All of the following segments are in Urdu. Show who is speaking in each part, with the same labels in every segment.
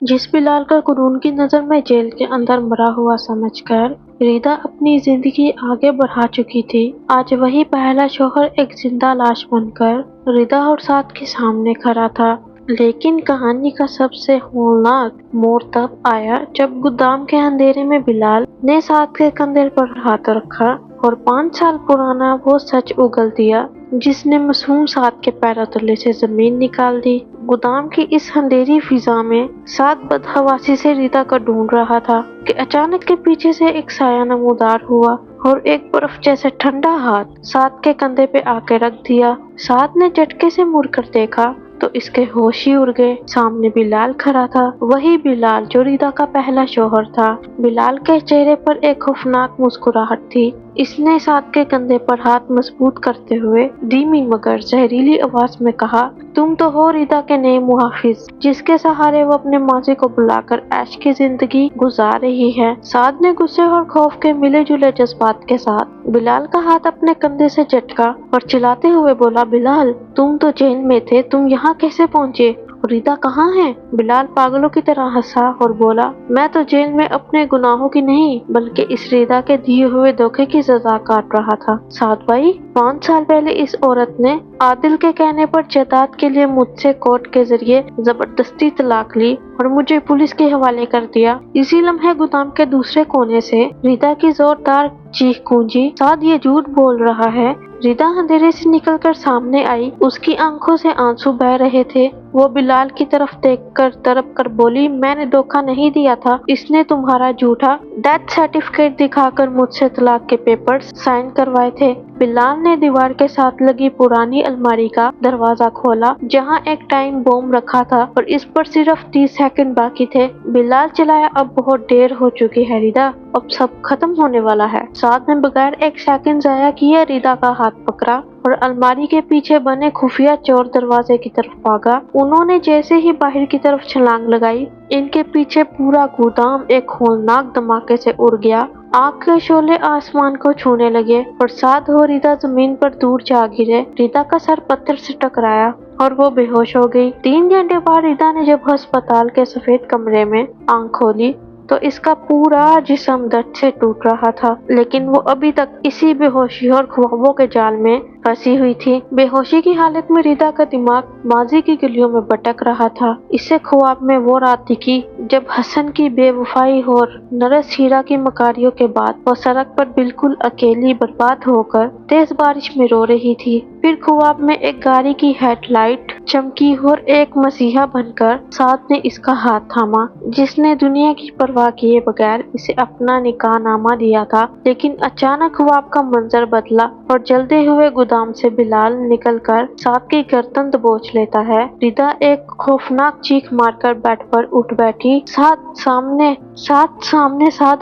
Speaker 1: جس بلال کا قرون کی نظر میں جیل کے اندر مرا ہوا سمجھ کر ریدا اپنی زندگی آگے بڑھا چکی تھی، آج وہی پہلا شوہر ایک زندہ لاش بن کر ریدا اور سعد کے سامنے کھڑا تھا۔ لیکن کہانی کا سب سے ہولناک موڑ تب آیا جب گودام کے اندھیرے میں بلال نے سعد کے کندھے پر ہاتھ رکھا اور 5 سال پرانا وہ سچ اگل دیا جس نے معصوم سعد کے پیروں تلے سے زمین نکال دی۔ گودام کی اس اندھیری فضا میں سعد بدحواسی سے ریدا کو ڈھونڈ رہا تھا کہ اچانک کے پیچھے سے ایک سایہ نمودار ہوا اور ایک برف جیسے ٹھنڈا ہاتھ سعد کے کندھے پہ آ کے رکھ دیا۔ سعد نے جھٹکے سے مڑ کر دیکھا تو اس کے ہوش ہی اڑ گئے۔ سامنے بلال کھڑا تھا، وہی بلال جو ریدا کا پہلا شوہر تھا۔ بلال کے چہرے پر ایک خوفناک مسکراہٹ تھی۔ اس نے سعد کے کندھے پر ہاتھ مضبوط کرتے ہوئے دھیمی مگر زہریلی آواز میں کہا، تم تو ہو ریدا کے نئے محافظ جس کے سہارے وہ اپنے ماضی کو بلا کر عیش کی زندگی گزار رہی ہے۔ سعد نے غصے اور خوف کے ملے جلے جذبات کے ساتھ بلال کا ہاتھ اپنے کندھے سے جھٹکا اور چلاتے ہوئے بولا، بلال تم تو جیل میں تھے، تم یہاں کیسے پہنچے؟ ریدا کہاں ہے؟ بلال پاگلوں کی طرح ہنسا اور بولا، میں تو جیل میں اپنے گناہوں کی نہیں بلکہ اس ریدا کے دیے ہوئے دھوکے کی سزا کاٹ رہا تھا۔ سعد بھائی، 5 سال پہلے اس عورت نے عادل کے کہنے پر جائیداد کے لیے مجھ سے کورٹ کے ذریعے زبردستی طلاق لی اور مجھے پولیس کے حوالے کر دیا۔ اسی لمحے گودام کے دوسرے کونے سے ریدا کی زوردار چیخ گونجی، سعد یہ جھوٹ بول رہا ہے۔ ریدا اندھیرے سے نکل کر سامنے آئی، اس کی آنکھوں سے آنسو بہہ رہے تھے۔ وہ بلال کی طرف دیکھ کر تڑپ کر بولی، میں نے دھوکہ نہیں دیا تھا، اس نے تمہارا جھوٹا ڈیتھ سرٹیفکیٹ دکھا کر مجھ سے طلاق کے پیپرز سائن کروائے تھے۔ بلال نے دیوار کے ساتھ لگی پرانی الماری کا دروازہ کھولا جہاں ایک ٹائم بوم رکھا تھا اور اس پر صرف 30 سیکنڈ باقی تھے۔ بلال چلایا، اب بہت دیر ہو چکی ہے ریدا، اب سب ختم ہونے والا ہے۔ سعد نے بغیر ایک سیکنڈ ضائع کیے ریدا کا ہاتھ پکڑا اور الماری کے پیچھے بنے خفیہ چور دروازے کی طرف بھاگا۔ انہوں نے جیسے ہی باہر کی طرف چھلانگ لگائی، ان کے پیچھے پورا گودام ایک ہولناک دھماکے سے اڑ گیا۔ آگ کے شعلے آسمان کو چھونے لگے اور سعد اور ریدا زمین پر دور جا گرے۔ ریدا کا سر پتھر سے ٹکرایا اور وہ بے ہوش ہو گئی۔ 3 گھنٹے بعد ریدا نے جب ہسپتال کے سفید کمرے میں آنکھ کھولی تو اس کا پورا جسم درد سے ٹوٹ رہا تھا، لیکن وہ ابھی تک اسی بے ہوشی اور خوابوں کے جال میں پھنسی ہوئی تھی۔ بے ہوشی کی حالت میں ریدا کا دماغ ماضی کی گلیوں میں بھٹک رہا تھا۔ اسے خواب میں وہ رات دکھی جب حسن کی بے وفائی اور نرس ہیرا کی مکاریوں کے بعد وہ سڑک پر بالکل اکیلی برباد ہو کر تیز بارش میں رو رہی تھی۔ پھر خواب میں ایک گاڑی کی ہیڈ لائٹ چمکی اور ایک مسیحا بن کر سعد نے اس کا ہاتھ تھاما جس نے دنیا کی پرواہ کیے بغیر اسے اپنا نکاح نامہ دیا تھا۔ لیکن اچانک خواب کا منظر بدلا اور جلتے ہوئے گودام سے بلال نکل کر سعد کی گردن دبوچ لیتا ہے۔ ریدا ایک خوفناک چیخ مار کر بیڈ پر اٹھ بیٹھی۔ سعد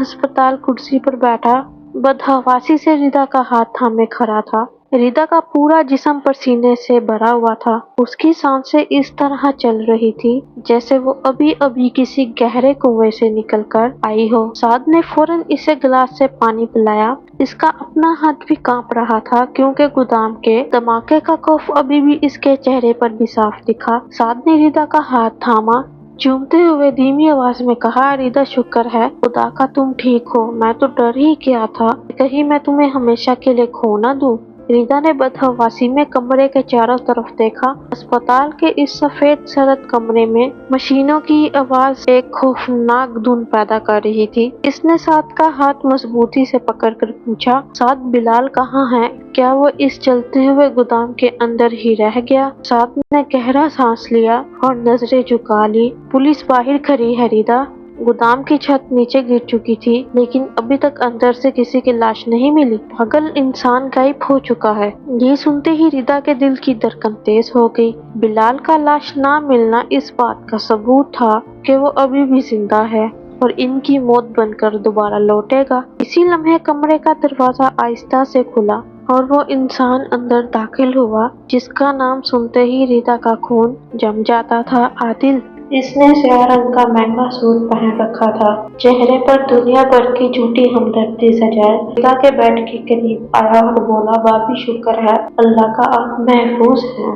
Speaker 1: ہسپتال کرسی پر بیٹھا بدحواسی سے ریدا کا ہاتھ تھامے کھڑا تھا۔ ریدا کا پورا جسم پسینے سے بھرا ہوا تھا، اس کی سانسیں اس طرح چل رہی تھی جیسے وہ ابھی ابھی کسی گہرے کنویں سے نکل کر آئی ہو۔ سعد نے فوراً اسے گلاس سے پانی پلایا۔ اس کا اپنا ہاتھ بھی کانپ رہا تھا کیونکہ گودام کے دھماکے کا خوف ابھی بھی اس کے چہرے پر بھی صاف دکھا۔ سعد نے ریدا کا ہاتھ تھاما، چومتے ہوئے دھیمی آواز میں کہا، ریدا شکر ہے خدا کا تم ٹھیک ہو، میں تو ڈر ہی گیا تھا کہیں میں تمہیں ہمیشہ کے لیے کھو نہ دوں۔ ریدا نے بدحواسی میں کمرے کے چاروں طرف دیکھا۔ اسپتال کے اس سفید سرد کمرے میں مشینوں کی آواز ایک خوفناک دھن پیدا کر رہی تھی۔ اس نے سعد کا ہاتھ مضبوطی سے پکڑ کر پوچھا، سعد بلال کہاں ہے؟ کیا وہ اس جلتے ہوئے گودام کے اندر ہی رہ گیا؟ سعد نے گہرا سانس لیا اور نظریں جھکا لی۔ پولیس باہر کھڑی ہے ریدا۔ گودام کی چھت نیچے گر چکی تھی لیکن ابھی تک اندر سے کسی کی لاش نہیں ملی۔ پاگل انسان غائب ہو چکا ہے۔ یہ سنتے ہی ریدا کے دل کی دھڑکن تیز ہو گئی۔ بلال کا لاش نہ ملنا اس بات کا ثبوت تھا کہ وہ ابھی بھی زندہ ہے اور ان کی موت بن کر دوبارہ لوٹے گا۔ اسی لمحے کمرے کا دروازہ آہستہ سے کھلا اور وہ انسان اندر داخل ہوا جس کا نام سنتے ہی ریدا کا خون جم جاتا تھا، عادل۔ اس نے سیاہ رنگ کا مہنگا سوٹ پہن رکھا تھا، چہرے پر دنیا بھر کی جھوٹی ہمدردی سجائے ریدا کے بیڈ کے قریب آیا اور بولا، بھابھی شکر ہے اللہ کا آپ محفوظ ہیں۔